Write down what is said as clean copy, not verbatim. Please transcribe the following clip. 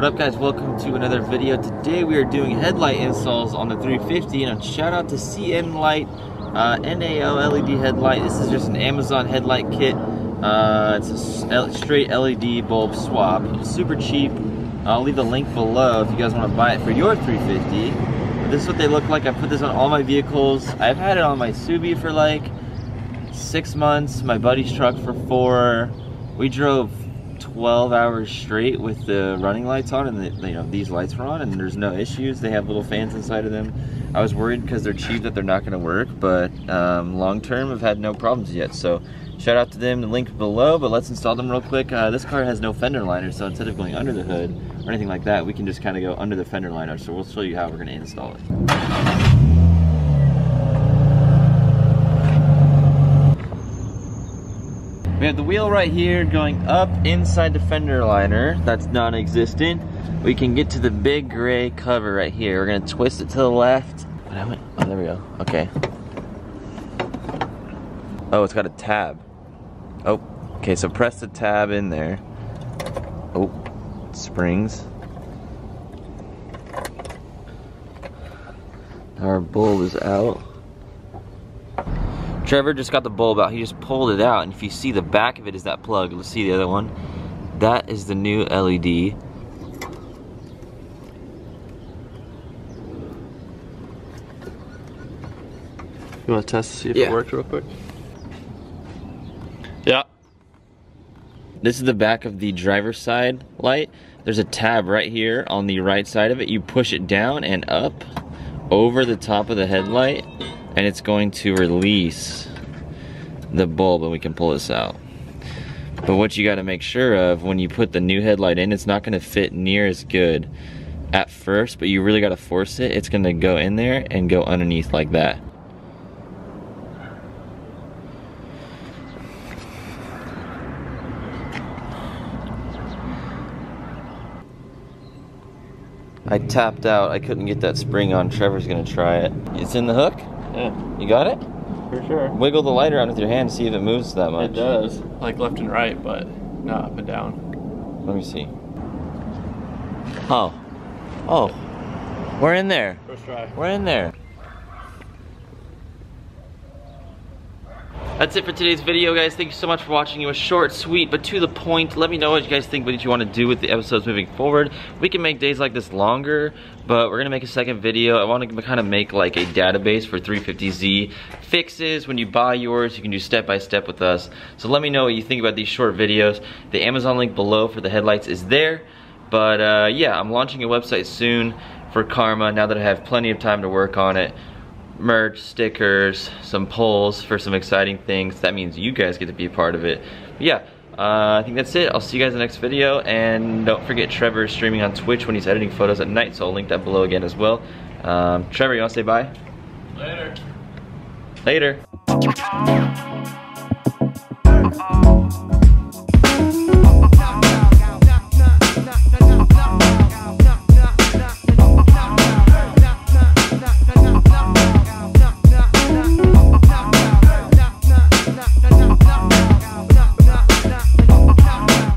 What up guys, welcome to another video. Today we are doing headlight installs on the 350 and a shout out to CN Light NAO LED headlight. This is just an Amazon headlight kit. It's a straight LED bulb swap. Super cheap. I'll leave the link below if you guys want to buy it for your 350. But this is what they look like. I put this on all my vehicles. I've had it on my Subi for like 6 months, my buddy's truck for 4. We drove 12 hours straight with the running lights on, and these lights were on, and there's no issues. They have little fans inside of them. I was worried because they're cheap that they're not going to work, but long term I've had no problems yet. So shout out to them, the link below. But let's install them real quick. This car has no fender liner, so instead of going under the hood or anything like that, we can just kind of go under the fender liner. So we'll show you how we're going to install it. We have the wheel right here going up inside the fender liner. That's non-existent. We can get to the big gray cover right here. We're gonna twist it to the left. Oh, there we go. Okay. Oh, it's got a tab. Oh, okay, so press the tab in there. Oh, springs. Our bulb is out. Trevor just got the bulb out. He just pulled it out, and if you see the back of it is that plug. Let's see the other one. That is the new LED. You want to test to see if it works real quick? Yeah. This is the back of the driver's side light. There's a tab right here on the right side of it. You push it down and up over the top of the headlight, and it's going to release the bulb, and we can pull this out. But what you got to make sure of when you put the new headlight in, it's not going to fit near as good at first, but you really got to force it. It's going to go in there and go underneath like that. I tapped out. I couldn't get that spring on. Trevor's gonna try it. It's in the hook? Yeah. You got it? For sure. Wiggle the light around with your hand, see if it moves that much. It does. Like left and right, but not up and down. Let me see. Oh. Oh. We're in there. First try. We're in there. That's it for today's video, guys. Thank you so much for watching. It was short, sweet, but to the point. Let me know what you guys think, what you want to do with the episodes moving forward. We can make days like this longer, but we're gonna make a second video. I want to kind of make like a database for 350Z fixes. When you buy yours, you can do step by step with us. So let me know what you think about these short videos. The Amazon link below for the headlights is there. But yeah, I'm launching a website soon for Karma now that I have plenty of time to work on it. Merch, stickers, some polls for some exciting things. That means you guys get to be a part of it. But yeah, I think that's it. I'll see you guys in the next video, and don't forget Trevor is streaming on Twitch when he's editing photos at night, so I'll link that below again as well. Trevor, you want to say bye? Later. Later.